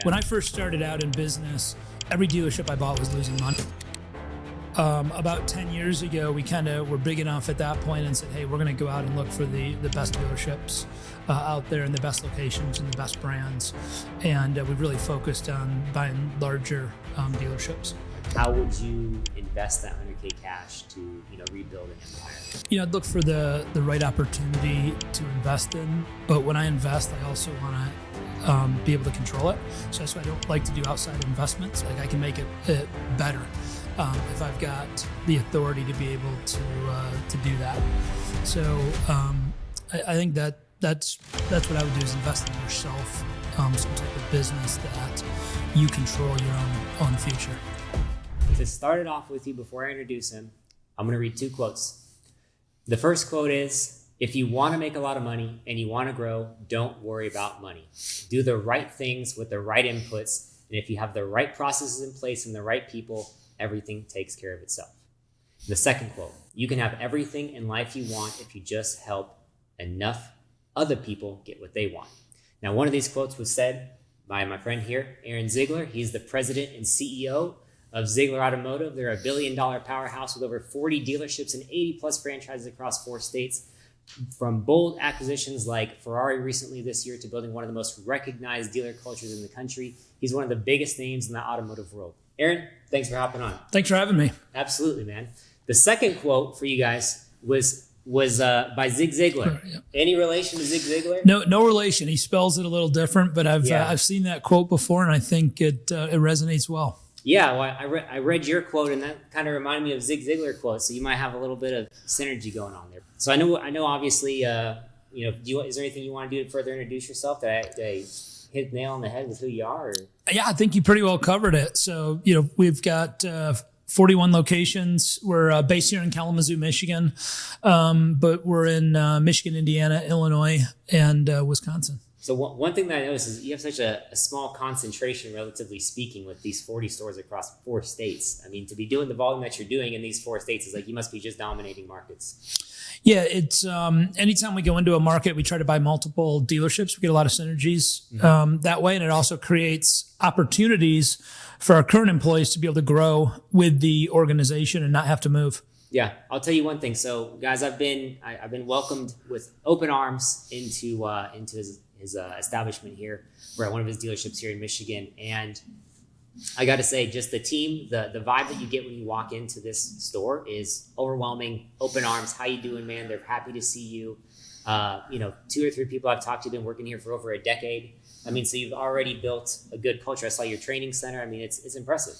When I first started out in business, every dealership I bought was losing money. About 10 years ago, we kind of were big enough at that point and said, hey, we're going to go out and look for the best dealerships out there and the best locations and the best brands. And we've really focused on buying larger dealerships. How would you invest that 100K cash to, rebuild an empire? I'd look for the right opportunity to invest in. But when I invest, I also want to be able to control it. So that's why I don't like to do outside investments. Like I can make it better if I've got the authority to be able to do that. So I think that's what I would do is invest in yourself, some type of business that you control your own future. To start it off with you, before I introduce him, I'm going to read two quotes. The first quote is, if you want to make a lot of money and you want to grow, don't worry about money. Do the right things with the right inputs. And if you have the right processes in place and the right people, everything takes care of itself. The second quote, you can have everything in life you want if you just help enough other people get what they want. Now, one of these quotes was said by my friend here, Aaron Ziegler. He's the president and CEO of Ziegler Automotive. They're a $1 billion powerhouse with over 40 dealerships and 80 plus franchises across 4 states. From bold acquisitions like Ferrari recently this year to building one of the most recognized dealer cultures in the country, he's one of the biggest names in the automotive world. Aaron, thanks for hopping on. Thanks for having me. Absolutely, man. The second quote for you guys was by Zig Ziglar. Yeah. Any relation to Zig Ziglar? No relation. He spells it a little different, but I've seen that quote before, and I think it resonates well. Yeah, well, I read your quote, and that kind of reminded me of Zig Ziglar quote. So you might have a little bit of synergy going on there. So I know. Obviously, is there anything you want to do to further introduce yourself? Did I hit the nail on the head with who you are? Or? Yeah, I think you pretty well covered it. So we've got 41 locations. We're based here in Kalamazoo, Michigan, but we're in Michigan, Indiana, Illinois, and Wisconsin. So one thing that I noticed is you have such a small concentration, relatively speaking, with these 40 stores across 4 states. I mean, to be doing the volume that you're doing in these 4 states is like you must be just dominating markets. Yeah, it's anytime we go into a market, we try to buy multiple dealerships. We get a lot of synergies that way, and it also creates opportunities for our current employees to be able to grow with the organization and not have to move. Yeah, I'll tell you one thing. So, guys, I've been welcomed with open arms into his establishment here. We're at one of his dealerships here in Michigan, and I got to say, just the team, the vibe that you get when you walk into this store is overwhelming. Open arms. How you doing, man? They're happy to see you. 2 or 3 people I've talked to have been working here for over a decade. I mean, so you've already built a good culture. I saw your training center. I mean, it's impressive.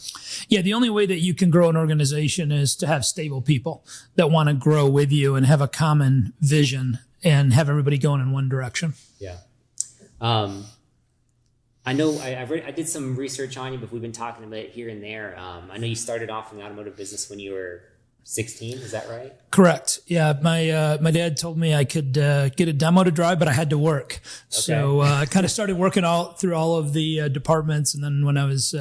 Yeah, the only way that you can grow an organization is to have stable people that want to grow with you and have a common vision and have everybody going in one direction. Yeah. I know I did some research on you, but we've been talking about it here and there. I know you started off in the automotive business when you were 16. Is that right? Correct. Yeah. My dad told me I could get a demo to drive, but I had to work. Okay. So I kind of started working through all of the departments. And then when I was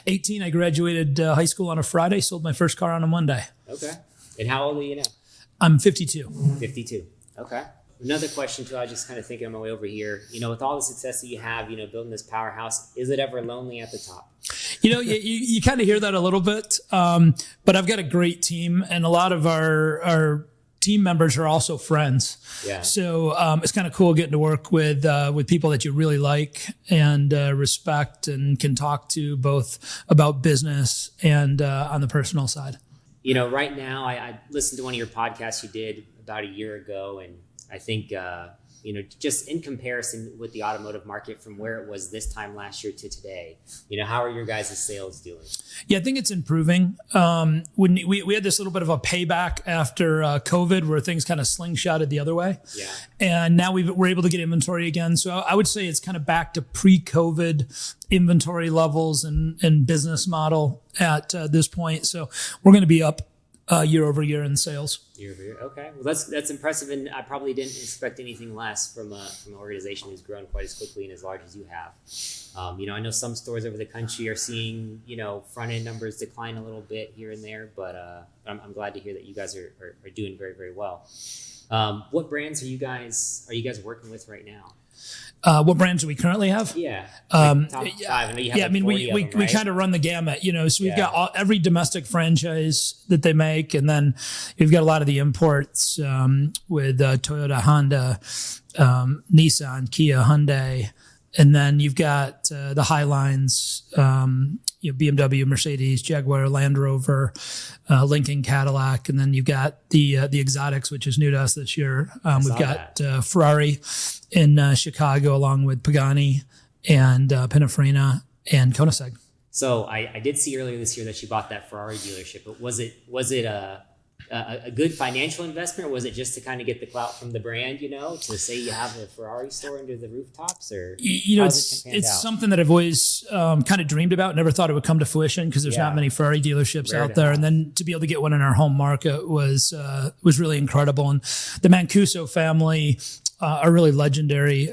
18, I graduated high school on a Friday, sold my first car on a Monday. Okay. And how old are you now? I'm 52. 52. Okay. Another question too, I was just kind of thinking on my way over here, with all the success that you have, building this powerhouse, is it ever lonely at the top? You kind of hear that a little bit, but I've got a great team, and a lot of our team members are also friends. Yeah. So it's kind of cool getting to work with people that you really like and respect and can talk to both about business and on the personal side. Right now, I listened to one of your podcasts you did about a year ago, and I think, just in comparison with the automotive market from where it was this time last year to today, how are your guys' sales doing? Yeah, I think it's improving. When we had this little bit of a payback after COVID where things kind of slingshotted the other way. Yeah. And now we're able to get inventory again. So I would say it's kind of back to pre-COVID inventory levels and business model at this point. So we're going to be up year over year in sales. Year over year. Okay. Well, that's impressive. And I probably didn't expect anything less from an organization who's grown quite as quickly and as large as you have. I know some stores over the country are seeing, front end numbers decline a little bit here and there, but I'm glad to hear that you guys are doing very, very well. What brands are you guys working with right now? What brands do we currently have? Yeah. Top five. I know you have Yeah, I mean, 40 of we them, right? kind of run the gamut, so we've got every domestic franchise that they make, and then we've got a lot of the imports with Toyota, Honda, Nissan, Kia, Hyundai, and then you've got the high lines, BMW, Mercedes, Jaguar, Land Rover, Lincoln, Cadillac, and then you've got the exotics, which is new to us this year. We've got Ferrari in Chicago, along with Pagani and Pininfarina and Koenigsegg. So I did see earlier this year that you bought that Ferrari dealership, but was it a good financial investment, or was it just to kind of get the clout from the brand, to say you have a Ferrari store under the rooftops, or it's something that I've always kind of dreamed about. Never thought it would come to fruition because there's not many Ferrari dealerships out there, and then to be able to get one in our home market was really incredible. And the Mancuso family are really legendary.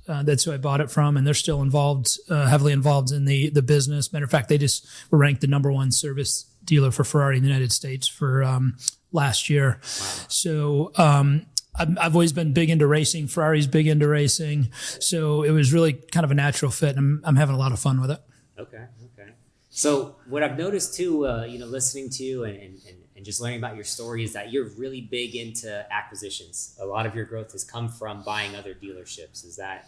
That's who I bought it from, and they're still involved, heavily involved in the business. Matter of fact, they just were ranked the number one service dealer for Ferrari in the United States for last year. Wow. So I've always been big into racing. Ferrari's big into racing. So it was really kind of a natural fit, and I'm having a lot of fun with it. Okay. So what I've noticed too, listening to you and just learning about your story is that you're really big into acquisitions. A lot of your growth has come from buying other dealerships. Is that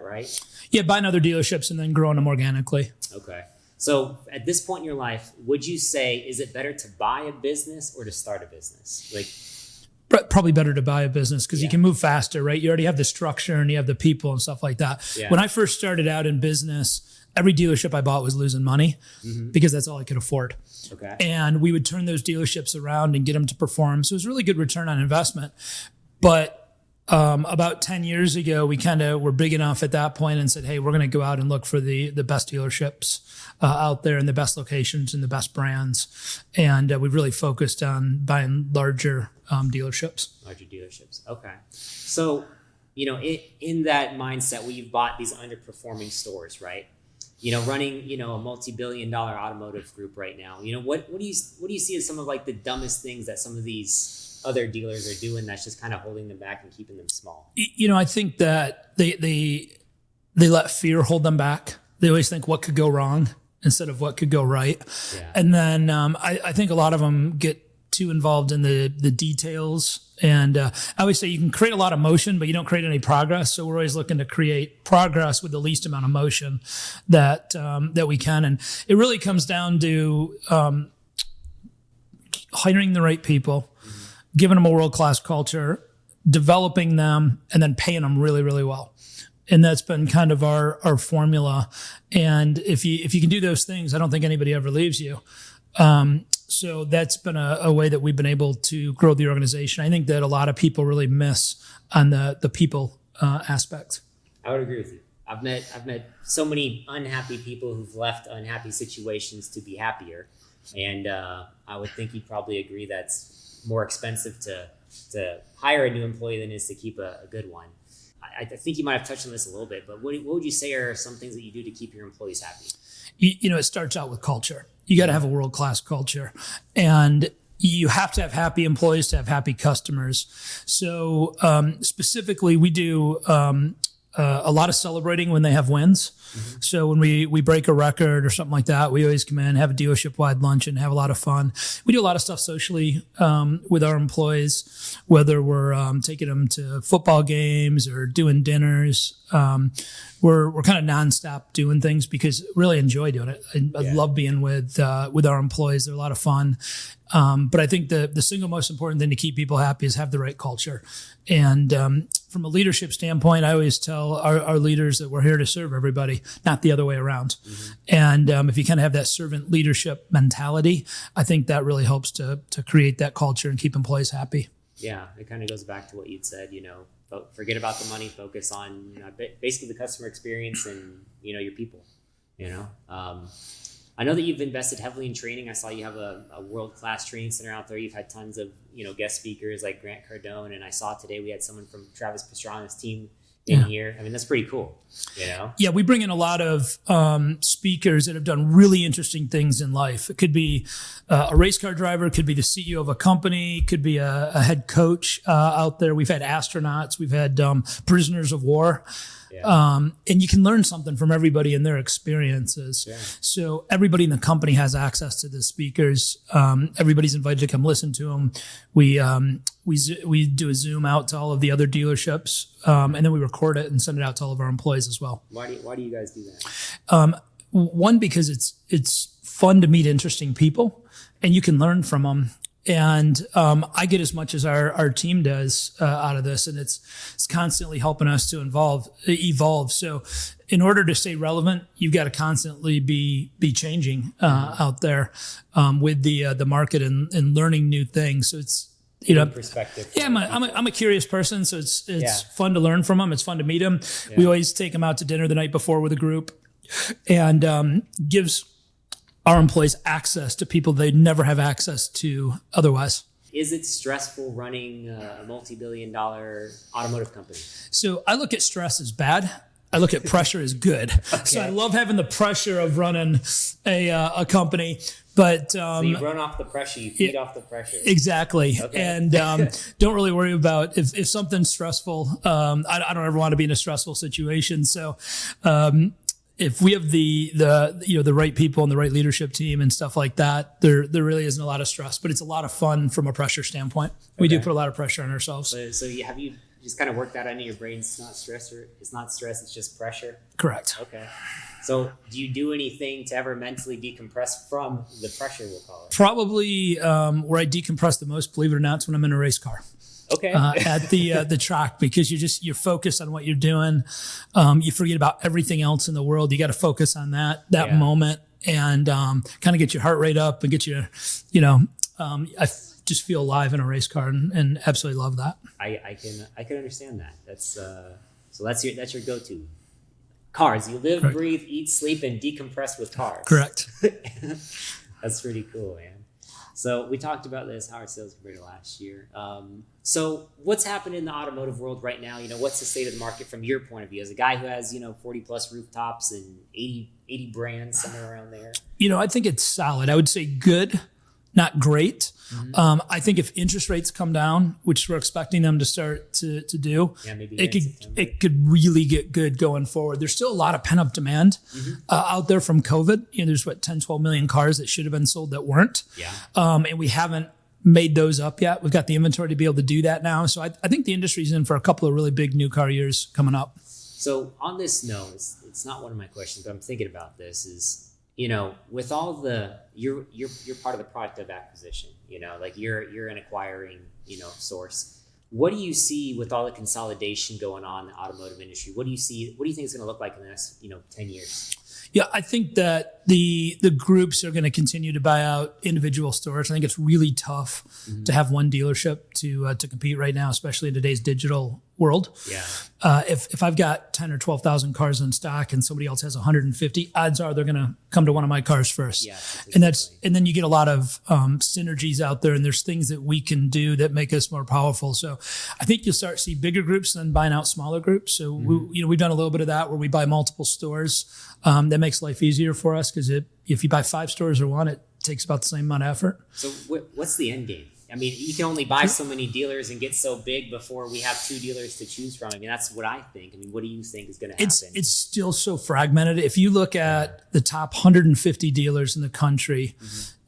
right? Yeah, buying other dealerships and then growing them organically. Okay. So at this point in your life, would you say, is it better to buy a business or to start a business? Probably better to buy a business because you can move faster, right? You already have the structure and you have the people and stuff like that. Yeah. When I first started out in business, every dealership I bought was losing money because that's all I could afford. Okay. And we would turn those dealerships around and get them to perform. So it was really good return on investment. But about 10 years ago, we kind of were big enough at that point and said, hey, we're going to go out and look for the best dealerships out there and the best locations and the best brands. And we've really focused on buying larger dealerships. Larger dealerships. Okay. So, in that mindset where you've bought these underperforming stores, right? Running, a multi-billion-dollar automotive group right now, what do you see as some of the dumbest things that some of these other dealers are doing that's just kind of holding them back and keeping them small? I think that they let fear hold them back. They always think what could go wrong instead of what could go right. Yeah. And then I think a lot of them get too involved in the details. And I always say you can create a lot of motion, but you don't create any progress. So we're always looking to create progress with the least amount of motion that we can. And it really comes down to hiring the right people, giving them a world-class culture, developing them, and then paying them really, really well. And that's been kind of our formula. And if you can do those things, I don't think anybody ever leaves you. So that's been a way that we've been able to grow the organization. I think that a lot of people really miss on the people aspect. I would agree with you. I've met so many unhappy people who've left unhappy situations to be happier. And I would think you'd probably agree that's more expensive to hire a new employee than it is to keep a good one. I think you might have touched on this a little bit, but what would you say are some things that you do to keep your employees happy? It starts out with culture. You got to have a world-class culture, and you have to have happy employees to have happy customers. So specifically, we do a lot of celebrating when they have wins. Mm-hmm. So when we break a record or something like that, we always come in, have a dealership-wide lunch, and have a lot of fun. We do a lot of stuff socially with our employees, whether we're taking them to football games or doing dinners. We're kind of nonstop doing things because I really enjoy doing it. I love being with our employees. They're a lot of fun. But I think the single most important thing to keep people happy is have the right culture. And from a leadership standpoint, I always tell our leaders that we're here to serve everybody, not the other way around. Mm-hmm. And if you kind of have that servant leadership mentality, I think that really helps to create that culture and keep employees happy. Yeah, it kind of goes back to what you'd said, forget about the money, focus on basically the customer experience and, your people, I know that you've invested heavily in training. I saw you have a world-class training center out there. You've had tons of, guest speakers like Grant Cardone. And I saw today we had someone from Travis Pastrana's team in here. I mean, that's pretty cool, you know? Yeah, we bring in a lot of speakers that have done really interesting things in life. It could be a race car driver, it could be the CEO of a company, it could be a head coach out there. We've had astronauts, we've had prisoners of war. Yeah. And you can learn something from everybody and their experiences. Yeah. So everybody in the company has access to the speakers. Everybody's invited to come listen to them. We do a Zoom out to all of the other dealerships, and then we record it and send it out to all of our employees as well. Why do you guys do that? One, because it's fun to meet interesting people, and you can learn from them. And I get as much as our team does out of this, and it's constantly helping us to evolve. So, in order to stay relevant, you've got to constantly be changing out there with the market and learning new things. So it's perspective. Yeah, I'm a curious person, so it's fun to learn from them. It's fun to meet them. Yeah. We always take them out to dinner the night before with a group, and gives our employees access to people they'd never have access to otherwise. Is it stressful running a multi-billion-dollar automotive company? So I look at stress as bad. I look at pressure as good. Okay. So I love having the pressure of running a company, but so you run off the pressure, you feed off the pressure. Exactly. Okay. And don't really worry about if something's stressful. I don't ever want to be in a stressful situation. So if we have the right people and the right leadership team and stuff like that, there really isn't a lot of stress, but it's a lot of fun from a pressure standpoint. We do put a lot of pressure on ourselves. So have you just kind of worked that out in your brain? It's not stress, it's just pressure. Correct. Okay. So do you do anything to ever mentally decompress from the pressure, we'll call it? Probably where I decompress the most, believe it or not, is when I'm in a race car. Okay. At the track, because you're focused on what you're doing. You forget about everything else in the world. You got to focus on that moment and kind of get your heart rate up and get your, I just feel alive in a race car and absolutely love that. I can understand that. That's that's your go-to. Cars. You live, Correct. Breathe, eat, sleep, and decompress with cars. Correct. That's pretty cool, man. So we talked about this, how our sales compared to last year. So what's happening in the automotive world right now? What's the state of the market from your point of view as a guy who has, 40 plus rooftops and 80 brands somewhere around there? I think it's solid. I would say good, not great. Mm-hmm. I think if interest rates come down, which we're expecting them to start to do, maybe it could really get good going forward. There's still a lot of pent up demand out there from COVID. There's 10, 12 million cars that should have been sold that weren't. Yeah. And we haven't made those up yet. We've got the inventory to be able to do that now. So I think the industry's in for a couple of really big new car years coming up. So on this note, it's not one of my questions, but I'm thinking about this is, with all you're part of the product of acquisition, like you're an acquiring, source. What do you see with all the consolidation going on in the automotive industry? What do you think it's going to look like in the next, 10 years? Yeah, I think that the groups are going to continue to buy out individual stores. I think it's really tough to have one dealership to compete right now, especially in today's digital world. Yeah. If I've got 10 or 12,000 cars in stock and somebody else has 150, odds are they're going to come to one of my cars first. Yeah, exactly. And then you get a lot of synergies out there, and there's things that we can do that make us more powerful. So I think you'll start to see bigger groups than buying out smaller groups. So we've done a little bit of that where we buy multiple stores. That makes life easier for us because if you buy 5 stores or one, it takes about the same amount of effort. So what's the end game? I mean, you can only buy so many dealers and get so big before we have 2 dealers to choose from. I mean, that's what I think. I mean, what do you think is going to happen? It's still so fragmented. If you look at the top 150 dealers in the country,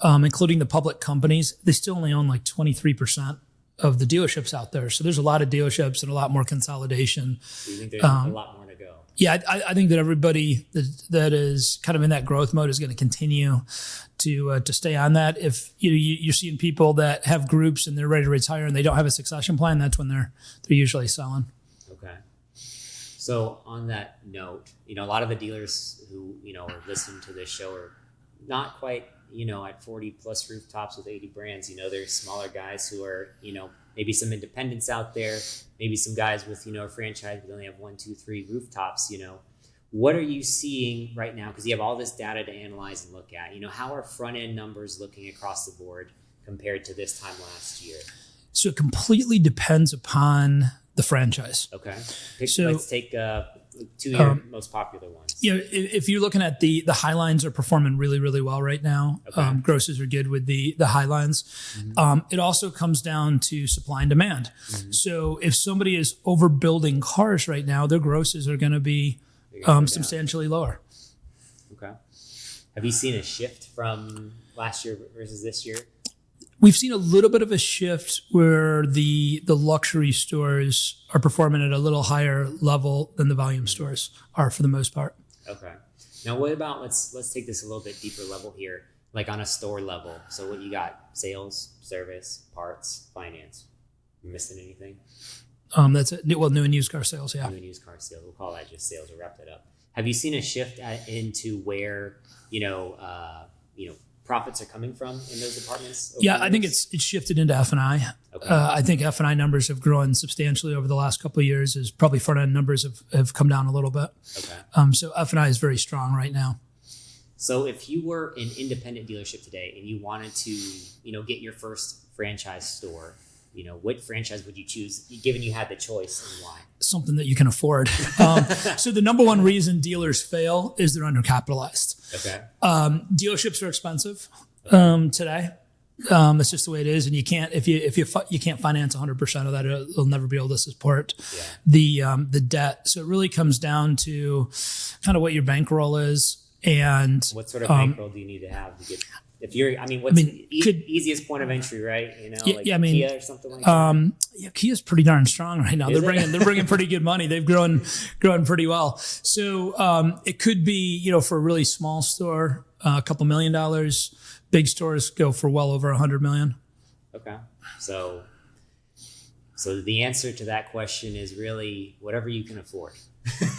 including the public companies, they still only own like 23% of the dealerships out there. So there's a lot of dealerships and a lot more consolidation. So you think there's a lot more to go? Yeah, I think that everybody that is kind of in that growth mode is going to continue to stay on that. If you're seeing people that have groups and they're ready to retire and they don't have a succession plan, that's when they're usually selling. Okay. So on that note, a lot of the dealers who are listening to this show are not quite at 40 plus rooftops with 80 brands. There's smaller guys who are maybe some independents out there, maybe some guys with a franchise but only have 1, 2, 3 rooftops. What are you seeing right now? Because you have all this data to analyze and look at. How are front end numbers looking across the board compared to this time last year? So it completely depends upon the franchise. Okay. So let's take 2 of your most popular ones. If you're looking at the high lines are performing really, really well right now. Okay. Grosses are good with the high lines. It also comes down to supply and demand. So if somebody is overbuilding cars right now, their grosses are going to be substantially lower. Okay. Have you seen a shift from last year versus this year? We've seen a little bit of a shift where the luxury stores are performing at a little higher level than the volume stores are for the most part. Okay. Now, what about let's take this a little bit deeper level here, like on a store level. So what you got? Sales, service, parts, finance. You missing anything? That's it. Well, new and used car sales. Yeah. New and used car sales. We'll call that just sales. We'll wrap that up. Have you seen a shift into where profits are coming from in those departments? Yeah, I think it's shifted into F&I. Okay. I think F&I numbers have grown substantially over the last couple of years. As probably front end numbers have come down a little bit. Okay. So F&I is very strong right now. So if you were an independent dealership today and you wanted to, get your first franchise store, what franchise would you choose, given you had the choice, and why? Something that you can afford. So the number one reason dealers fail is they're undercapitalized. Okay. Dealerships are expensive today. That's just the way it is, and you can't if you can't finance 100% of that, it'll never be able to support the debt. So it really comes down to kind of what your bankroll is, and what sort of bankroll do you need to have to get? If you're, easiest point of entry, right? Kia or something like that. Kia's pretty darn strong right now. They're bringing pretty good money. They've grown pretty well. So it could be, for a really small store, a couple $1 million. Big stores go for well over $100 million. Okay, so the answer to that question is really whatever you can afford.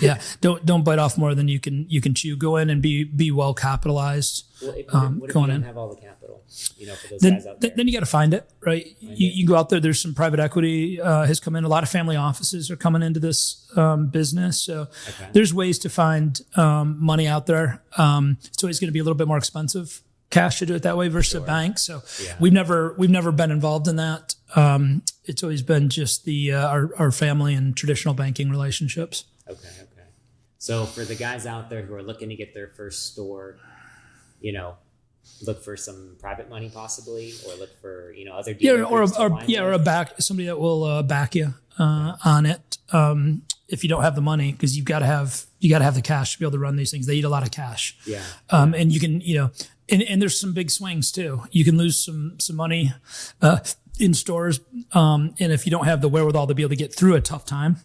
Yeah, don't bite off more than you can chew. Go in and be well capitalized. Well, what if you don't have all the capital? For those guys out there. Then you got to find it, right? You go out there. There's some private equity has come in. A lot of family offices are coming into this business. So there's ways to find money out there. It's always going to be a little bit more expensive cash to do it that way versus a bank. So we've never been involved in that. It's always been just our family and traditional banking relationships. Okay. So for the guys out there who are looking to get their first store, look for some private money possibly, or look for other dealers. Or somebody that will back you on it. If you don't have the money, because you got to have the cash to be able to run these things. They eat a lot of cash. Yeah. And you can and there's some big swings too. You can lose some money in stores, and if you don't have the wherewithal to be able to get through a tough time,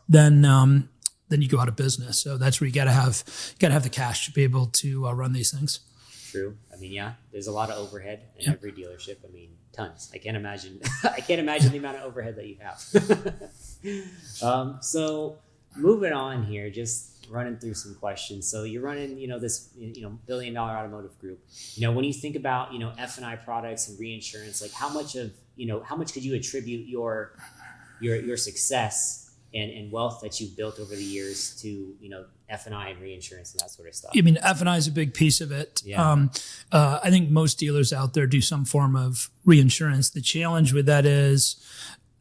then you go out of business. So that's where you got to have the cash to be able to run these things. True. There's a lot of overhead in every dealership. Tons. I can't imagine the amount of overhead that you have. So moving on here, just running through some questions. So you're running, this, $1 billion automotive group. When you think about, F&I products and reinsurance, like how much could you attribute your success and wealth that you've built over the years to, F&I and reinsurance and that sort of stuff? F&I is a big piece of it. Yeah. I think most dealers out there do some form of reinsurance. The challenge with that is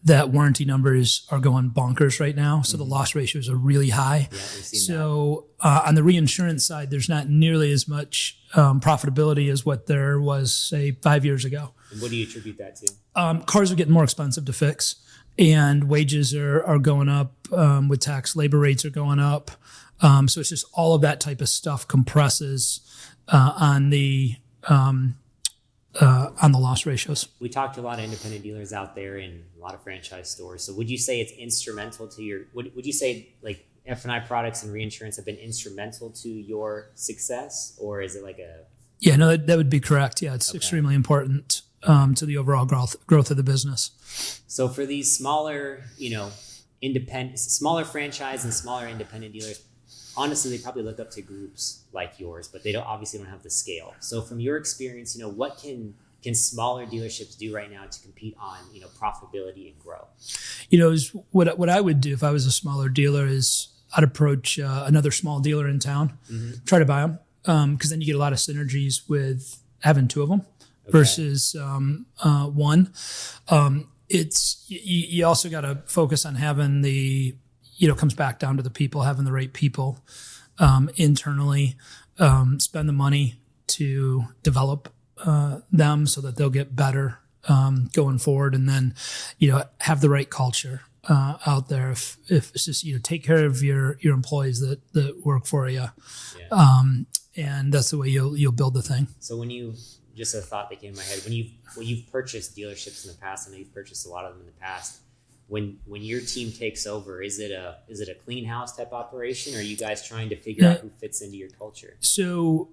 that warranty numbers are going bonkers right now. So the loss ratios are really high. Yeah, we've seen so on the reinsurance side, there's not nearly as much profitability as what there was, say, 5 years ago. And what do you attribute that to? Cars are getting more expensive to fix. And wages are going up with tax. Labor rates are going up. So it's just all of that type of stuff compresses on the loss ratios. We talked to a lot of independent dealers out there and a lot of franchise stores. So would you say it's instrumental to would you say like F&I products and reinsurance have been instrumental to your success, or is it like a... Yeah, no, that would be correct. Yeah, it's extremely important to the overall growth of the business. So for these smaller, smaller franchise and smaller independent dealers, honestly, they probably look up to groups like yours, but they obviously don't have the scale. So from your experience, what can smaller dealerships do right now to compete on, profitability and grow? What I would do if I was a smaller dealer is I'd approach another small dealer in town, try to buy them, because then you get a lot of synergies with having two of them versus one. you also got to focus on having comes back down to the people, having the right people internally, spend the money to develop them so that they'll get better going forward, and then have the right culture out there. If it's just take care of your employees that work for you, and that's the way you'll build the thing. So just a thought that came in my head, when you've purchased dealerships in the past, I know you've purchased a lot of them in the past. When your team takes over, is it a clean house type operation, or are you guys trying to figure out who fits into your culture? So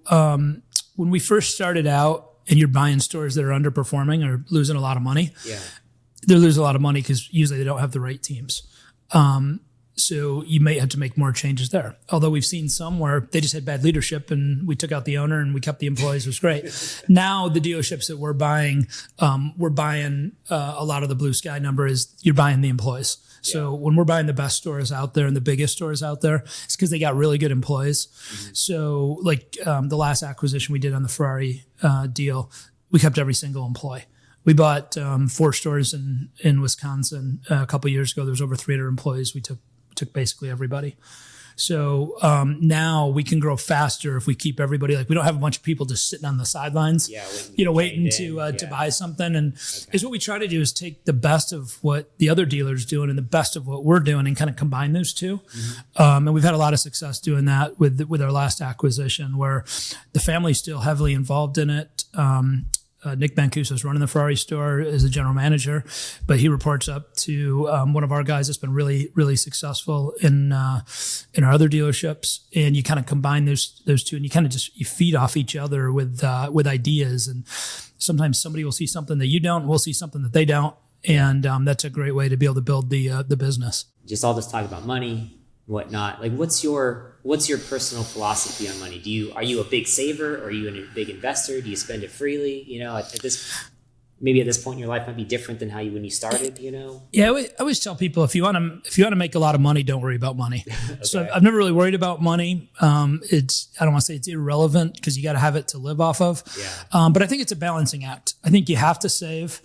when we first started out, and you're buying stores that are underperforming or losing a lot of money, they lose a lot of money because usually they don't have the right teams. So you may have to make more changes there. Although we've seen some where they just had bad leadership and we took out the owner and we kept the employees. It was great. Now the dealerships that we're buying a lot of the blue sky number is you're buying the employees. So when we're buying the best stores out there and the biggest stores out there, it's because they got really good employees. Mm-hmm. So like the last acquisition we did on the Ferrari deal, we kept every single employee. We bought 4 stores in Wisconsin a couple of years ago. There was over 300 employees. We took basically everybody. So now we can grow faster if we keep everybody. Like we don't have a bunch of people just sitting on the sidelines, waiting to buy something. And is what we try to do is take the best of what the other dealer's doing and the best of what we're doing and kind of combine those two. Mm-hmm. And we've had a lot of success doing that with our last acquisition, where the family's still heavily involved in it. Nick Mancuso is running the Ferrari store as a general manager, but he reports up to one of our guys that's been really, really successful in our other dealerships. And you kind of combine those two, and you kind of you feed off each other with ideas. And sometimes somebody will see something that you don't, we'll see something that they don't, and that's a great way to be able to build the business. Just all this talk about money, whatnot. Like, what's your personal philosophy on money? Are you a big saver, or are you a big investor? Do you spend it freely? At this point in your life might be different than when you started. Yeah, I always tell people if you want to make a lot of money, don't worry about money. Okay. So I've never really worried about money. I don't want to say it's irrelevant because you got to have it to live off of. Yeah. But I think it's a balancing act. I think you have to save,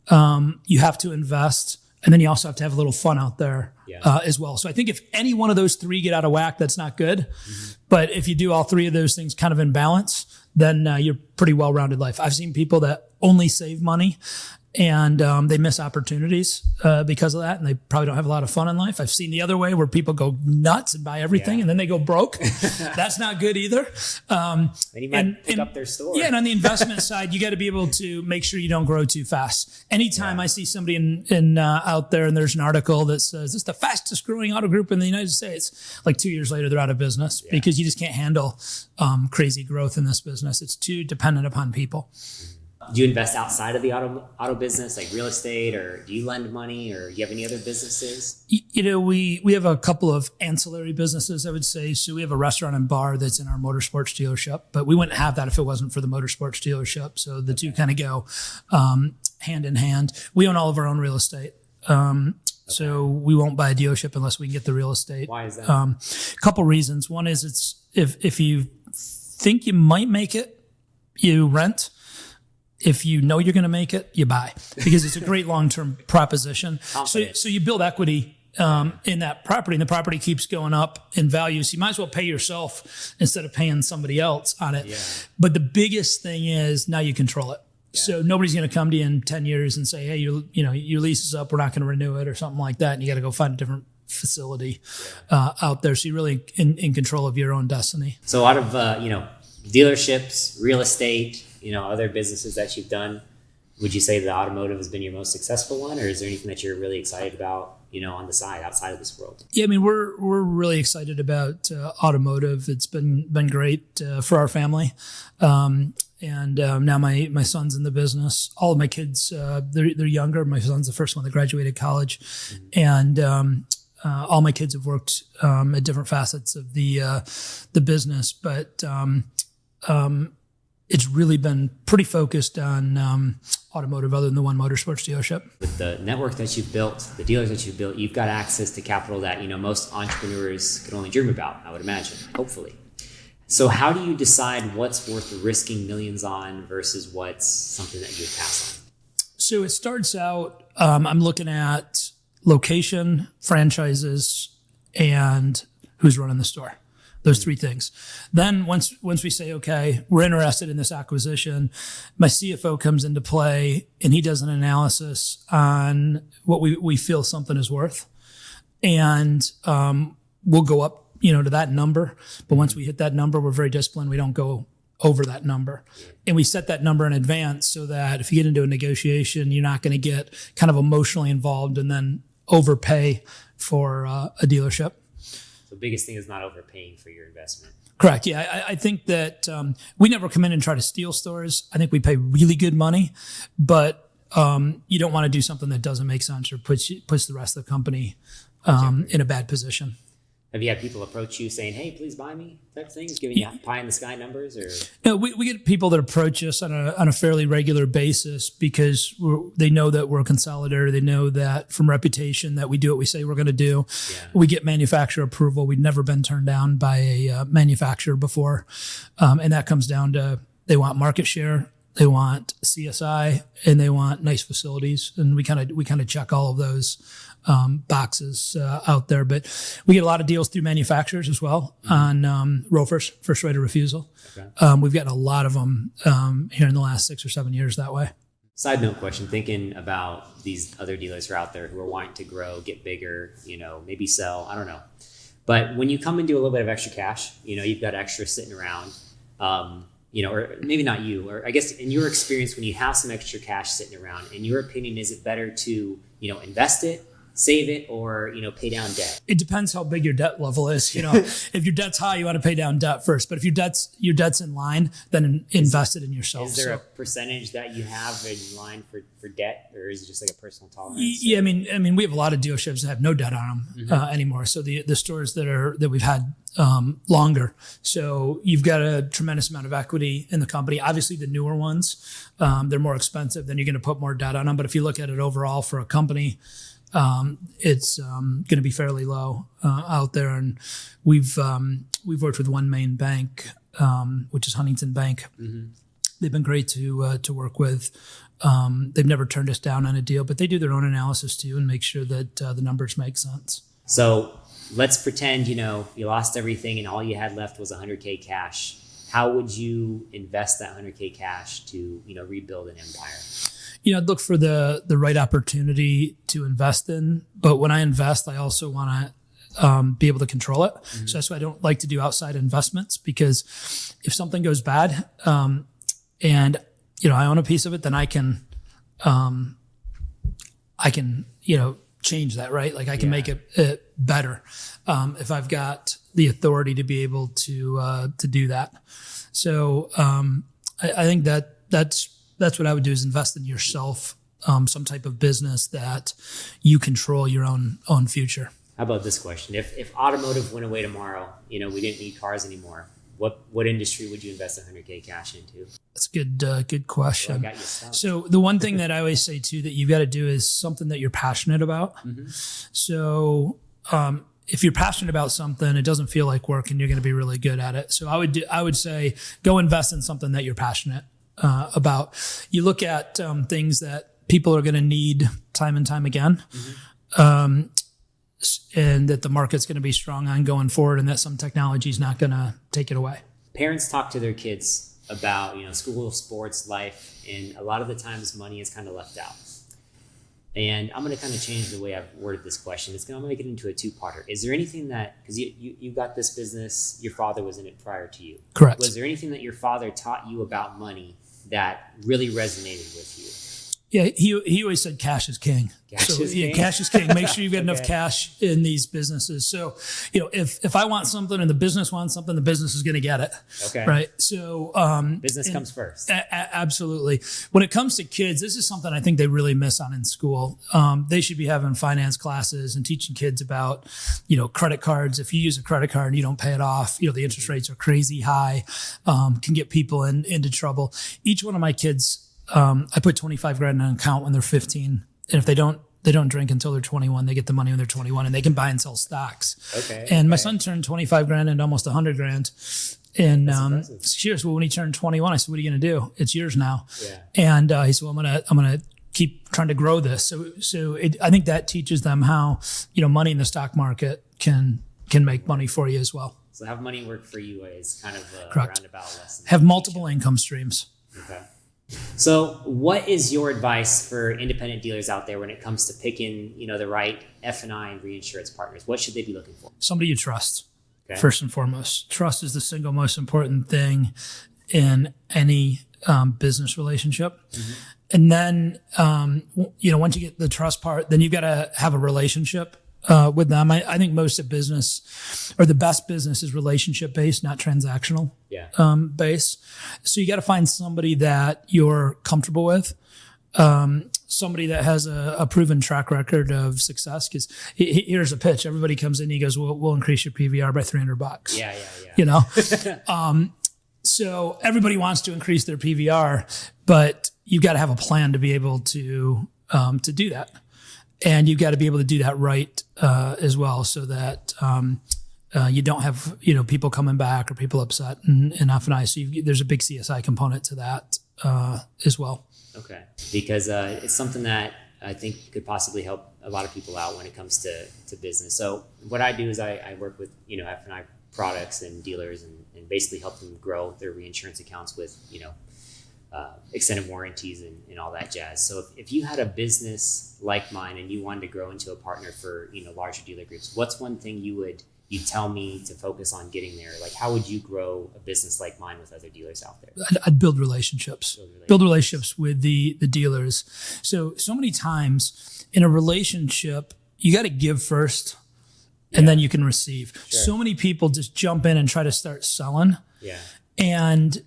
you have to invest, and then you also have to have a little fun out there as well. So I think if any one of those 3 get out of whack, that's not good. Mm-hmm. But if you do all 3 of those things kind of in balance, then you're pretty well-rounded life. I've seen people that only save money and they miss opportunities because of that, and they probably don't have a lot of fun in life. I've seen the other way where people go nuts and buy everything and then they go broke. That's not good either. And you might pick up their store. Yeah, and on the investment side, you got to be able to make sure you don't grow too fast. Anytime I see somebody in out there and there's an article that says it's the fastest growing auto group in the United States, like 2 years later they're out of business because you just can't handle crazy growth in this business. It's too dependent upon people. Do you invest outside of the auto business, like real estate, or do you lend money, or do you have any other businesses? We have a couple of ancillary businesses, I would say. So we have a restaurant and bar that's in our motorsports dealership, but we wouldn't have that if it wasn't for the motorsports dealership. So the two kind of go hand in hand. We own all of our own real estate. So we won't buy a dealership unless we can get the real estate. Why is that? A couple reasons. One is it's if you think you might make it, you rent. If you know you're going to make it, you buy, because it's a great long-term proposition. So you build equity in that property, and the property keeps going up in value. So you might as well pay yourself instead of paying somebody else on it. Yeah. But the biggest thing is now you control it. Yeah. So nobody's going to come to you in 10 years and say, hey, your lease is up, we're not going to renew it or something like that. And you got to go find a different facility out there. So you're really in control of your own destiny. So out of, dealerships, real estate, other businesses that you've done, would you say the automotive has been your most successful one, or is there anything that you're really excited about, on the side outside of this world? Yeah, I mean, we're really excited about automotive. It's been great for our family. And now my son's in the business. All of my kids, they're younger. My son's the first one that graduated college. Mm-hmm. And all my kids have worked at different facets of the business, but it's really been pretty focused on automotive, other than the one motorsports dealership. With the network that you've built, the dealers that you've built, you've got access to capital that most entrepreneurs can only dream about, I would imagine, hopefully. So how do you decide what's worth risking millions on versus what's something that you would pass on? So it starts out, I'm looking at location, franchises, and who's running the store. Those three things. Then once we say, okay, we're interested in this acquisition, my CFO comes into play and he does an analysis on what we feel something is worth. And we'll go up, to that number. But once we hit that number, we're very disciplined. We don't go over that number. And we set that number in advance so that if you get into a negotiation, you're not going to get kind of emotionally involved and then overpay for a dealership. The biggest thing is not overpaying for your investment. Correct. Yeah, I think that we never come in and try to steal stores. I think we pay really good money, but you don't want to do something that doesn't make sense or puts the rest of the company in a bad position. Have you had people approach you saying, "Hey, please buy me," type things, giving you pie in the sky numbers, or? We get people that approach us on a fairly regular basis because they know that we're a consolidator. They know that from reputation that we do what we say we're going to do. Yeah. We get manufacturer approval. We've never been turned down by a manufacturer before, and that comes down to they want market share, they want CSI, and they want nice facilities, and we kind of check all of those boxes out there. But we get a lot of deals through manufacturers as well on ROFRs, first right of refusal. Okay. We've gotten a lot of them here in the last 6 or 7 years that way. Side note question, thinking about these other dealers who are out there who are wanting to grow, get bigger, maybe sell, I don't know. But when you come and do a little bit of extra cash, you've got extra sitting around, or maybe not you, or I guess in your experience, when you have some extra cash sitting around, in your opinion, is it better to, invest it, save it, or, pay down debt? It depends how big your debt level is. If your debt's high, you want to pay down debt first. But if your debt's in line, then invest it in yourself. Is there a percentage that you have in line for debt, or is it just like a personal tolerance? Yeah, I mean, we have a lot of dealerships that have no debt on them anymore. So the stores that we've had longer. So you've got a tremendous amount of equity in the company. Obviously, the newer ones, they're more expensive. Then you're going to put more debt on them. But if you look at it overall for a company, it's going to be fairly low out there. And we've worked with one main bank, which is Huntington Bank. Mm-hmm. They've been great to work with. They've never turned us down on a deal, but they do their own analysis too and make sure that the numbers make sense. So let's pretend, you lost everything and all you had left was $100K cash. How would you invest that $100K cash to, rebuild an empire? I'd look for the right opportunity to invest in. But when I invest, I also want to be able to control it. Mm-hmm. So that's why I don't like to do outside investments, because if something goes bad and, I own a piece of it, then I can change that, right? Like I can make it better if I've got the authority to be able to do that. So I think that's what I would do, is invest in yourself, some type of business that you control your own future. How about this question? If automotive went away tomorrow, we didn't need cars anymore, what industry would you invest $100K cash into? That's a good question. Well, I got you stumped. So the one thing that I always say too that you've got to do is something that you're passionate about. Mm-hmm. So if you're passionate about something, it doesn't feel like work and you're going to be really good at it. So I would say go invest in something that you're passionate about. You look at things that people are going to need time and time again, and that the market's going to be strong on going forward, and that some technology is not going to take it away. Parents talk to their kids about school, sports, life, and a lot of the times money is kind of left out. And I'm going to kind of change the way I've worded this question. I'm going to make it into a two-parter. Is there anything that, because you got this business, your father was in it prior to you. Correct. Was there anything that your father taught you about money that really resonated with you? Yeah, he always said cash is king. Cash is king. Make sure you've got enough cash in these businesses. So, if I want something and the business wants something, the business is going to get it. Okay. Right. So, business comes first. Absolutely. When it comes to kids, this is something I think they really miss on in school. They should be having finance classes and teaching kids about, credit cards. If you use a credit card and you don't pay it off, the interest rates are crazy high, can get people into trouble. Each one of my kids, I put $25,000 in an account when they're 15. And if they don't drink until they're 21, they get the money when they're 21 and they can buy and sell stocks. Okay. And my son turned $25,000 into almost $100,000 in 6 years. Well, when he turned 21, I said, "What are you going to do? It's yours now." Yeah. And he said, "Well, I'm going to keep trying to grow this. So I think that teaches them how, money in the stock market can make money for you as well. So have money work for you is kind of a Correct. roundabout lesson. Have multiple income streams. Okay. So what is your advice for independent dealers out there when it comes to picking, the right F&I and reinsurance partners? What should they be looking for? Somebody you trust, Okay. first and foremost. Trust is the single most important thing in any business relationship. Mm-hmm. And then, once you get the trust part, then you've got to have a relationship with them. I think most of business, or the best business, is relationship based, not transactional based. So you got to find somebody that you're comfortable with, somebody that has a proven track record of success. Because here's a pitch: everybody comes in, and he goes, "We'll increase your PVR by $300." Yeah. So everybody wants to increase their PVR, but you've got to have a plan to be able to do that. And you've got to be able to do that right as well, so that you don't have people coming back or people upset in F&I. So there's a big CSI component to that as well. Okay, because it's something that I think could possibly help a lot of people out when it comes to business. So what I do is I work with F&I products and dealers and basically help them grow their reinsurance accounts with extended warranties and all that jazz. So if you had a business like mine and you wanted to grow into a partner for larger dealer groups, what's one thing you'd tell me to focus on getting there? Like, how would you grow a business like mine with other dealers out there? I'd build relationships. Build relationships with the dealers. So many times in a relationship, you got to give first, and then you can receive. Sure. So many people just jump in and try to start selling. Yeah. And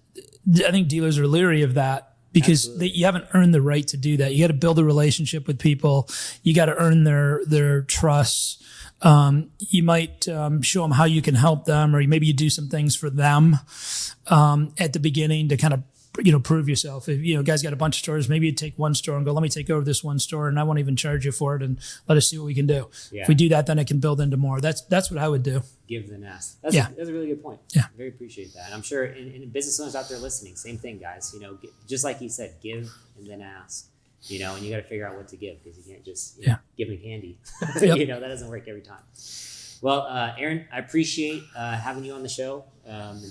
I think dealers are leery of that because you haven't earned the right to do that. You got to build a relationship with people. You got to earn their trust. You might show them how you can help them, or maybe you do some things for them at the beginning to kind of prove yourself. If guys got a bunch of stores, maybe you take one store and go, let me take over this one store, and I won't even charge you for it, and let us see what we can do. Yeah. If we do that, then it can build into more. That's what I would do. Give than ask. That's a really good point. Yeah, very appreciate that. And I'm sure in business owners out there listening, same thing, guys. Just like you said, give and then ask. And you got to figure out what to give, because you can't just give me candy. That doesn't work every time. Well, Aaron, I appreciate having you on the show.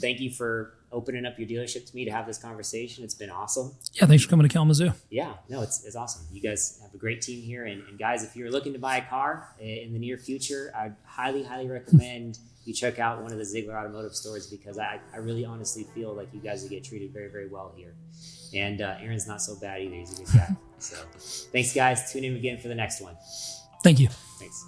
Thank you for opening up your dealership to me to have this conversation. It's been awesome. Yeah, thanks for coming to Kalamazoo. Yeah, no, it's awesome. You guys have a great team here. And guys, if you're looking to buy a car in the near future, I highly, highly recommend you check out one of the Ziegler Automotive stores, because I really honestly feel like you guys will get treated very, very well here. And Aaron's not so bad either. He's a good guy. So thanks, guys. Tune in again for the next one. Thank you. Thanks.